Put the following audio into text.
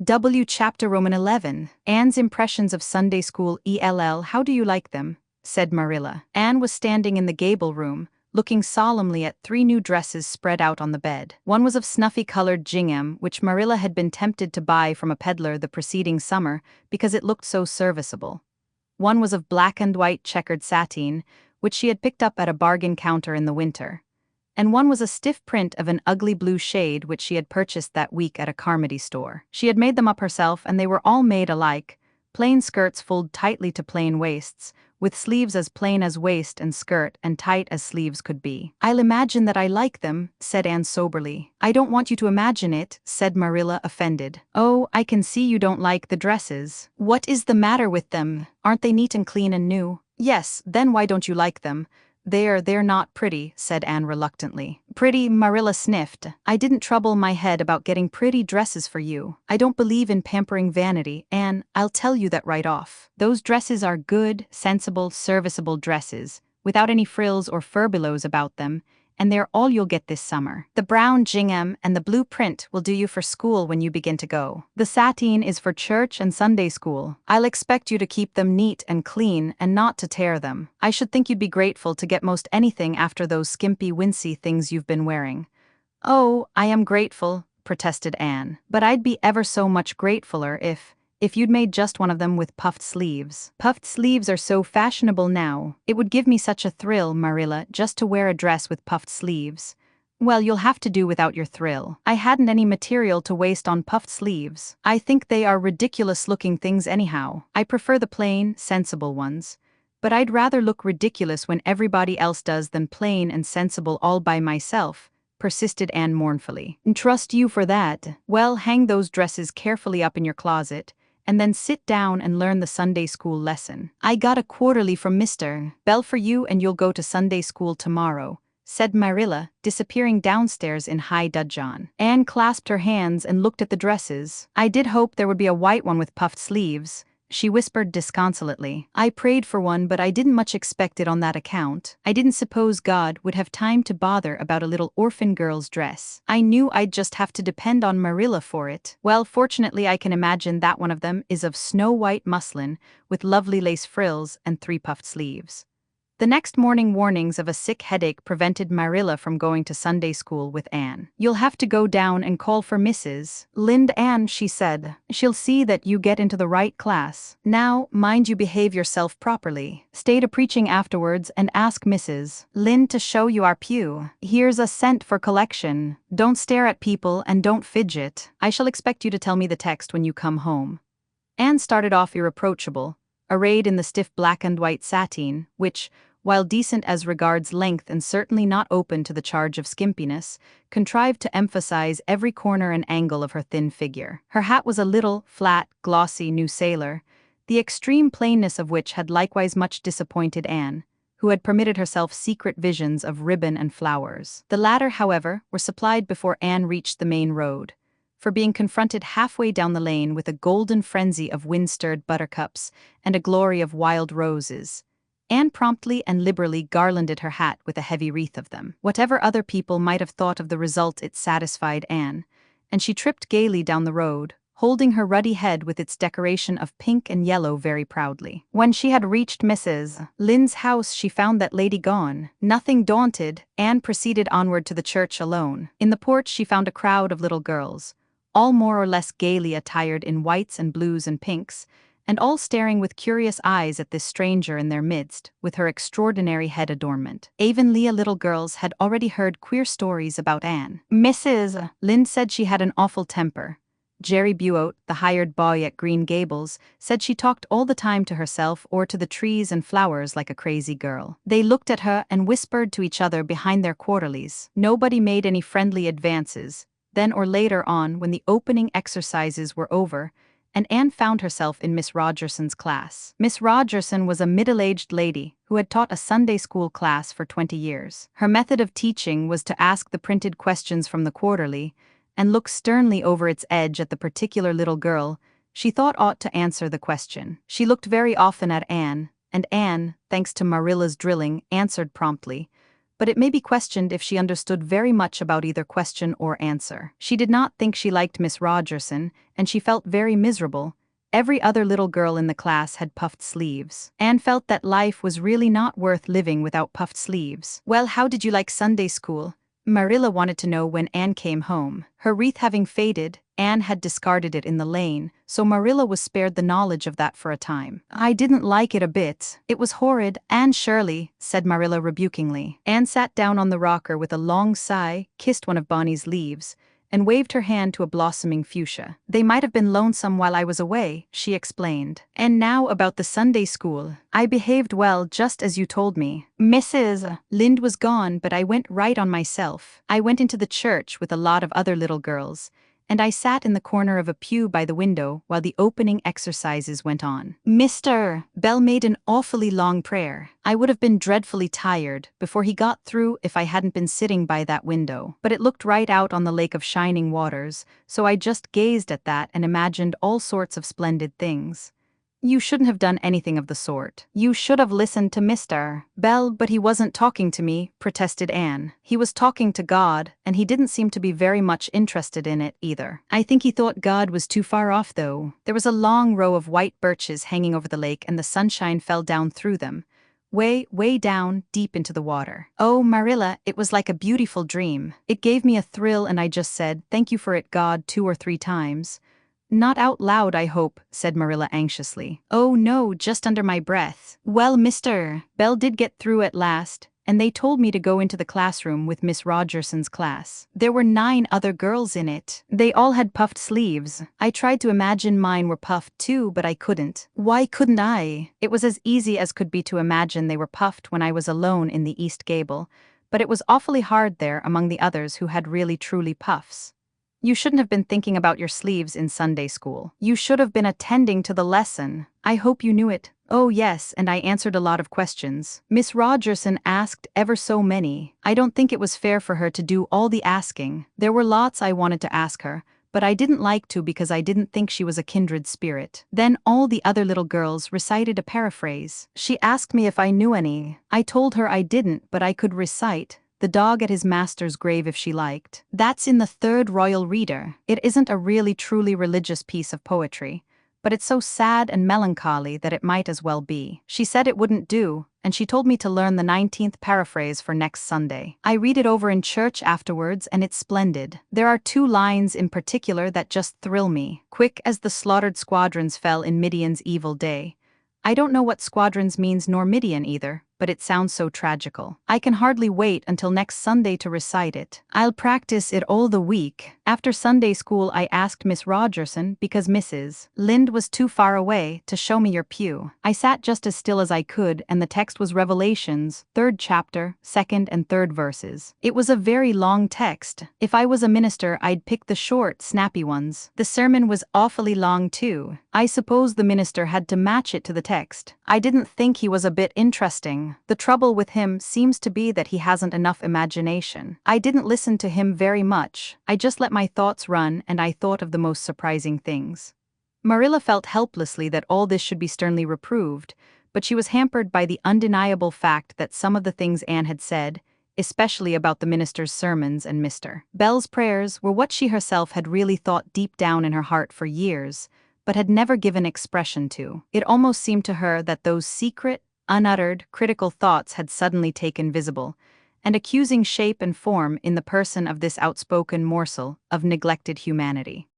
W. Chapter Roman 11. Anne's impressions of Sunday school ELL. How do you like them? Said Marilla. Anne was standing in the gable room, looking solemnly at 3 new dresses spread out on the bed. One was of snuffy-colored gingham, which Marilla had been tempted to buy from a peddler the preceding summer because it looked so serviceable. One was of black and white checkered sateen, which she had picked up at a bargain counter in the winter. And one was a stiff print of an ugly blue shade which she had purchased that week at a Carmody store. She had made them up herself, and they were all made alike, plain skirts fulled tightly to plain waists, with sleeves as plain as waist and skirt and tight as sleeves could be. "I'll imagine that I like them," said Anne soberly. "I don't want you to imagine it," said Marilla, offended. "Oh, I can see you don't like the dresses. What is the matter with them? Aren't they neat and clean and new?" "Yes, then why don't you like them? They're not pretty," said Anne reluctantly. "Pretty?" Marilla sniffed. "I didn't trouble my head about getting pretty dresses for you. I don't believe in pampering vanity, Anne, I'll tell you that right off. Those dresses are good, sensible, serviceable dresses, without any frills or furbelows about them, and they're all you'll get this summer. The brown gingham and the blue print will do you for school when you begin to go. The sateen is for church and Sunday school. I'll expect you to keep them neat and clean and not to tear them. I should think you'd be grateful to get most anything after those skimpy, wincey things you've been wearing." "Oh, I am grateful," protested Anne, "but I'd be ever so much gratefuler if you'd made just one of them with puffed sleeves. Puffed sleeves are so fashionable now. It would give me such a thrill, Marilla, just to wear a dress with puffed sleeves." "Well, you'll have to do without your thrill. I hadn't any material to waste on puffed sleeves. I think they are ridiculous-looking things anyhow. I prefer the plain, sensible ones. But I'd rather look ridiculous when everybody else does than plain and sensible all by myself," persisted Anne mournfully. "Trust you for that. Well, hang those dresses carefully up in your closet, and then sit down and learn the Sunday school lesson. I got a quarterly from Mr. Bell for you, and you'll go to Sunday school tomorrow," said Marilla, disappearing downstairs in high dudgeon. Anne clasped her hands and looked at the dresses. "I did hope there would be a white one with puffed sleeves," she whispered disconsolately. "I prayed for one, but I didn't much expect it on that account. I didn't suppose God would have time to bother about a little orphan girl's dress. I knew I'd just have to depend on Marilla for it. Well, fortunately I can imagine that one of them is of snow-white muslin with lovely lace frills and 3 puffed sleeves." The next morning warnings of a sick headache prevented Marilla from going to Sunday school with Anne. "You'll have to go down and call for Mrs. Lind, Anne," she said. "She'll see that you get into the right class. Now, mind you behave yourself properly. Stay to preaching afterwards and ask Mrs. Lind to show you our pew. Here's a cent for collection. Don't stare at people and don't fidget. I shall expect you to tell me the text when you come home." Anne started off irreproachable, arrayed in the stiff black and white sateen, which, while decent as regards length and certainly not open to the charge of skimpiness, contrived to emphasize every corner and angle of her thin figure. Her hat was a little, flat, glossy New Sailor, the extreme plainness of which had likewise much disappointed Anne, who had permitted herself secret visions of ribbon and flowers. The latter, however, were supplied before Anne reached the main road, for being confronted halfway down the lane with a golden frenzy of wind-stirred buttercups and a glory of wild roses, Anne promptly and liberally garlanded her hat with a heavy wreath of them. Whatever other people might have thought of the result, it satisfied Anne, and she tripped gaily down the road, holding her ruddy head with its decoration of pink and yellow very proudly. When she had reached Mrs. Lynde's house, she found that lady gone. Nothing daunted, Anne proceeded onward to the church alone. In the porch she found a crowd of little girls, all more or less gaily attired in whites and blues and pinks, and all staring with curious eyes at this stranger in their midst, with her extraordinary head adornment. Avonlea little girls had already heard queer stories about Anne. Mrs. Lynde said she had an awful temper. Jerry Buote, the hired boy at Green Gables, said she talked all the time to herself or to the trees and flowers like a crazy girl. They looked at her and whispered to each other behind their quarterlies. Nobody made any friendly advances. Then or later on, when the opening exercises were over, and Anne found herself in Miss Rogerson's class. Miss Rogerson was a middle-aged lady who had taught a Sunday school class for 20 years. Her method of teaching was to ask the printed questions from the quarterly and look sternly over its edge at the particular little girl she thought ought to answer the question. She looked very often at Anne, and Anne, thanks to Marilla's drilling, answered promptly, but it may be questioned if she understood very much about either question or answer. She did not think she liked Miss Rogerson, and she felt very miserable. Every other little girl in the class had puffed sleeves. Anne felt that life was really not worth living without puffed sleeves. "Well, how did you like Sunday school?" Marilla wanted to know when Anne came home. Her wreath having faded, Anne had discarded it in the lane, so Marilla was spared the knowledge of that for a time. "I didn't like it a bit. It was horrid." "Anne Shirley," said Marilla rebukingly. Anne sat down on the rocker with a long sigh, kissed one of Bonny's leaves, and waved her hand to a blossoming fuchsia. "They might have been lonesome while I was away," she explained. "And now about the Sunday school. I behaved well just as you told me. Mrs. Lynde was gone, but I went right on myself. I went into the church with a lot of other little girls, and I sat in the corner of a pew by the window while the opening exercises went on. Mr. Bell made an awfully long prayer. I would have been dreadfully tired before he got through if I hadn't been sitting by that window, but it looked right out on the lake of shining waters, so I just gazed at that and imagined all sorts of splendid things." "You shouldn't have done anything of the sort. You should have listened to Mr. Bell." "But he wasn't talking to me," protested Anne. "He was talking to God, and he didn't seem to be very much interested in it either. I think he thought God was too far off, though." There was a long row of white birches hanging over the lake, and the sunshine fell down through them, way down, deep into the water. "Oh, Marilla, it was like a beautiful dream. It gave me a thrill, and I just said, 'Thank you for it, God,' 2 or 3 times. "Not out loud, I hope," said Marilla anxiously. "Oh no, just under my breath." "Well, Mr. Bell did get through at last, and they told me to go into the classroom with Miss Rogerson's class. There were 9 other girls in it. They all had puffed sleeves. I tried to imagine mine were puffed too, but I couldn't." "Why couldn't I?" "It was as easy as could be to imagine they were puffed when I was alone in the East Gable, but it was awfully hard there among the others who had really truly puffs. You shouldn't have been thinking about your sleeves in Sunday school. You should have been attending to the lesson. I hope you knew it." "Oh yes, and I answered a lot of questions. Miss Rogerson asked ever so many. I don't think it was fair for her to do all the asking. There were lots I wanted to ask her, but I didn't like to because I didn't think she was a kindred spirit." Then all the other little girls recited a paraphrase. "She asked me if I knew any. I told her I didn't, but I could recite 'The dog at his master's grave' if she liked." That's in the 3rd Royal Reader. It isn't a really truly religious piece of poetry, but it's so sad and melancholy that it might as well be. She said it wouldn't do, and she told me to learn the 19th paraphrase for next Sunday. I read it over in church afterwards, and it's splendid. There are 2 lines in particular that just thrill me. "Quick as the slaughtered squadrons fell in Midian's evil day." I don't know what squadrons means nor Midian either, but it sounds so tragical. I can hardly wait until next Sunday to recite it. I'll practice it all the week. After Sunday school, I asked Miss Rogerson, because Mrs. Lynde was too far away, to show me your pew. I sat just as still as I could, and the text was Revelations, 3rd chapter, 2nd and 3rd verses. It was a very long text. If I was a minister, I'd pick the short, snappy ones. The sermon was awfully long too. I suppose the minister had to match it to the text. I didn't think he was a bit interesting. The trouble with him seems to be that he hasn't enough imagination. I didn't listen to him very much. I just let my thoughts run, and I thought of the most surprising things." Marilla felt helplessly that all this should be sternly reproved, but she was hampered by the undeniable fact that some of the things Anne had said, especially about the minister's sermons and Mr. Bell's prayers, were what she herself had really thought deep down in her heart for years, but had never given expression to. It almost seemed to her that those secret, unuttered, critical thoughts had suddenly taken visible and accusing shape and form in the person of this outspoken morsel of neglected humanity.